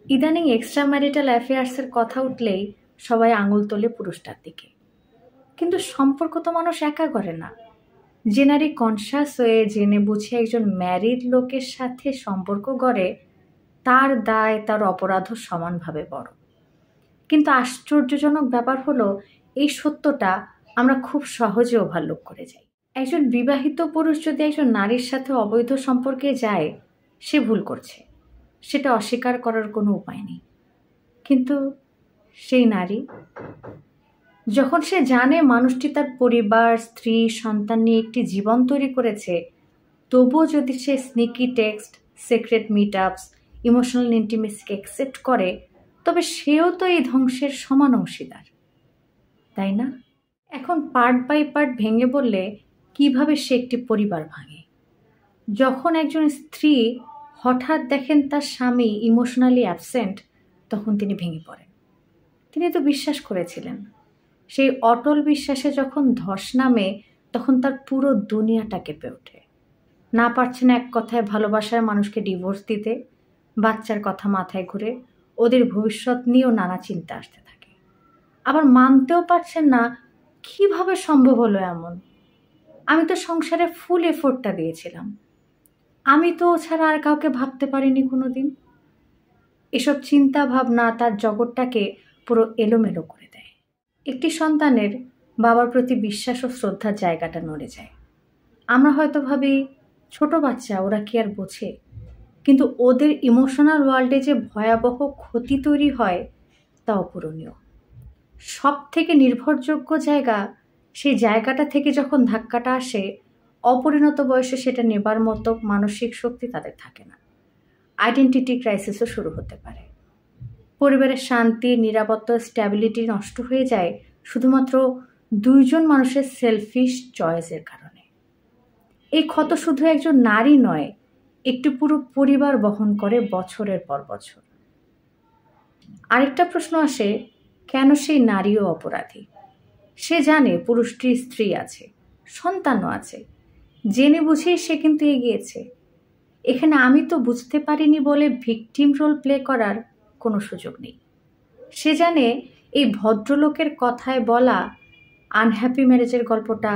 ইদানিং extra marital অ্যাফেয়ার্সের কথা উঠলেই সবাই আঙুল তোলে পুরুষটার দিকে। কিন্তু সম্পর্ক তো মানুষ একা করে না। যে নারী কনসাস হয়ে জেনে বুঝে একজন ম্যারিড লোকের সাথে সম্পর্ক গড়ে, তার দায় তার অপরাধও সমানভাবে বড়। কিন্তু আশ্চর্যজনক ব্যাপার হলো, এই সত্যটা আমরা খুব সহজে ওভারলুক করে যাই। একজন বিবাহিত পুরুষ যদি একজন নারীর সাথে অবৈধ সম্পর্কে যায়, সে ভুল করছে, সেটা অস্বীকার করার কোনো উপায় নেই। কিন্তু সেই নারী যখন সে জানে মানুষটি তার পরিবার, স্ত্রী, সন্তান নিয়ে একটি জীবন তৈরি করেছে, তবুও যদি সে স্নিকি টেক্সট, সিক্রেট মিট আপস, ইমোশনাল ইন্টিমেসিকে অ্যাকসেপ্ট করে, তবে সেও তো এই ধ্বংসের সমান অংশীদার, তাই না? এখন পার্ট বাই পার্ট ভেঙে বললে কিভাবে সে একটি পরিবার ভাঙে। যখন একজন স্ত্রী হঠাৎ দেখেন তার স্বামী ইমোশনালি অ্যাবসেন্ট, তখন তিনি ভেঙে পড়েন। তিনি তো বিশ্বাস করেছিলেন। সেই অটল বিশ্বাসে যখন ধস নামে, তখন তার পুরো দুনিয়াটা কেঁপে ওঠে। না পারছেন এক কথায় ভালোবাসার মানুষকে ডিভোর্স দিতে, বাচ্চার কথা মাথায় ঘুরে ওদের ভবিষ্যৎ নিয়েও নানা চিন্তা আসতে থাকে। আবার মানতেও পারছেন না কিভাবে সম্ভব হলো এমন। আমি তো সংসারে ফুল এফোর্টটা দিয়েছিলাম, আমি তো ছাড়া আর কাউকে ভাবতে পারিনি কোনোদিন। এসব চিন্তা ভাবনা তার জগৎটাকে পুরো এলোমেলো করে দেয়। একটি সন্তানের বাবার প্রতি বিশ্বাস ও শ্রদ্ধার জায়গাটা নড়ে যায়। আমরা হয়তো ভাবি ছোট বাচ্চা, ওরা কি আর বোঝে? কিন্তু ওদের ইমোশনাল ওয়ার্ল্ডে যে ভয়াবহ ক্ষতি তৈরি হয় তা অপূরণীয়। সব থেকে নির্ভরযোগ্য জায়গা, সেই জায়গাটা থেকে যখন ধাক্কাটা আসে, অপরিণত বয়সে সেটা নেবার মতো মানসিক শক্তি তাদের থাকে না। আইডেন্টিটি ক্রাইসিসও শুরু হতে পারে। পরিবারের শান্তি, নিরাপত্তা, স্ট্যাবিলিটি নষ্ট হয়ে যায় শুধুমাত্র দুইজন মানুষের সেলফিশ চয়েসের কারণে। এই ক্ষত শুধু একজন নারী নয়, একটি পুরো পরিবার বহন করে বছরের পর বছর। আরেকটা প্রশ্ন আসে, কেন সেই নারীও অপরাধী? সে জানে পুরুষটির স্ত্রী আছে, সন্তানও আছে, জেনে বুঝেই সে কিন্তু এগিয়েছে। এখানে আমি তো বুঝতে পারিনি বলে ভিকটিম রোল প্লে করার কোনো সুযোগ নেই। সে জানে এই ভদ্রলোকের কথায় বলা আনহ্যাপি ম্যারেজের গল্পটা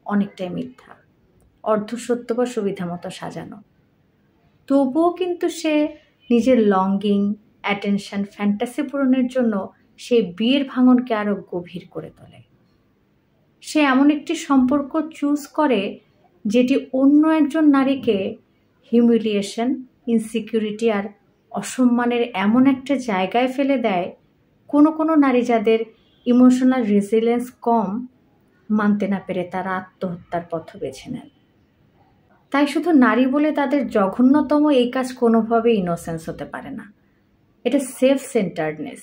অনেকটাই মিথ্যা, অর্ধসত্য বা সুবিধা মতো সাজানো। তবুও কিন্তু সে নিজের লঙ্গিং, অ্যাটেনশন, ফ্যান্টাসি পূরণের জন্য সে বিয়ের ভাঙনকে আরও গভীর করে তোলে। সে এমন একটি সম্পর্ক চুজ করে যেটি অন্য একজন নারীকে হিউমিলিয়েশন, ইনসিকিউরিটি আর অসম্মানের এমন একটা জায়গায় ফেলে দেয়, কোনো নারী যাদের ইমোশনাল রেজিলিয়েন্স কম, মানতে না পেরে তারা আত্মহত্যার পথ বেছে নেন। তাই শুধু নারী বলে তাদের জঘন্যতম এই কাজ কোনোভাবেই ইনোসেন্স হতে পারে না। এটা সেলফ সেন্টার্ডনেস,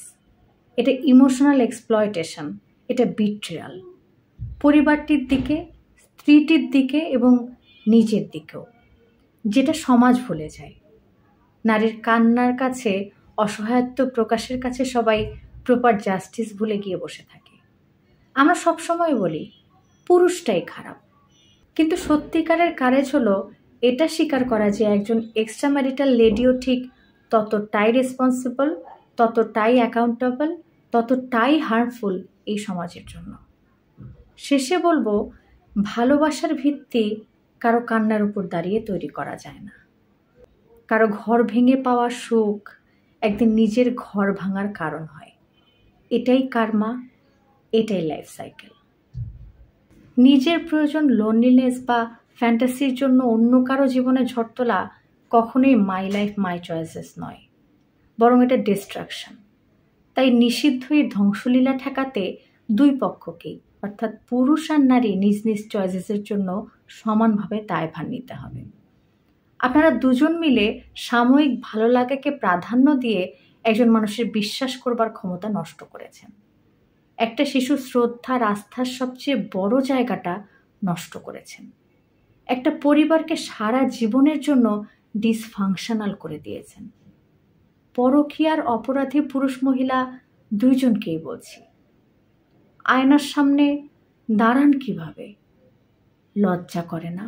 এটা ইমোশনাল এক্সপ্লয়টেশন, এটা বিট্রিয়াল। পরিবারটির দিকে, স্ত্রীটির দিকে এবং নিজের দিকেও, যেটা সমাজ ভুলে যায়। নারীর কান্নার কাছে, অসহায়ত্ব প্রকাশের কাছে সবাই প্রপার জাস্টিস ভুলে গিয়ে বসে থাকে। আমরা সবসময় বলি পুরুষটাই খারাপ, কিন্তু সত্যিকারের কারেজ হলো এটা স্বীকার করা যে একজন এক্সট্রা ম্যারিটাল লেডিও ঠিক ততটাই রেসপন্সিবল, ততটাই অ্যাকাউন্টেবল, ততটাই হার্মফুল এই সমাজের জন্য। শেষে বলবো, ভালোবাসার ভিত্তি কারো কান্নার উপর দাঁড়িয়ে তৈরি করা যায় না। কারো ঘর ভেঙে পাওয়া সুখ একদিন নিজের ঘর ভাঙার কারণ হয়। এটাই কার্মা, এটাই লাইফ সাইকেল। নিজের প্রয়োজন, লোনলিনেস বা ফ্যান্টাসির জন্য অন্য কারো জীবনে ঝড় তোলা কখনোই মাই লাইফ মাই চয়েসেস নয়, বরং এটা ডিস্ট্রাকশন। তাই নিষিদ্ধ এই ধ্বংসলীলা ঠেকাতে দুই পক্ষকেই, অর্থাৎ পুরুষ আর নারী, নিজ নিজ চয়েসেসের জন্য সমানভাবে দায়ভার নিতে হবে। আপনারা দুজন মিলে সাময়িক ভালো লাগাকে প্রাধান্য দিয়ে একজন মানুষের বিশ্বাস করবার ক্ষমতা নষ্ট করেছেন। একটা শিশুর শ্রদ্ধার, আস্থার সবচেয়ে বড় জায়গাটা নষ্ট করেছেন। একটা পরিবারকে সারা জীবনের জন্য ডিসফাংশনাল করে দিয়েছেন। পরকীয়ার অপরাধী পুরুষ মহিলা দুইজনকেই বলছি, আয়নার সামনে দাঁড়ান কিভাবে? লজ্জা করে না?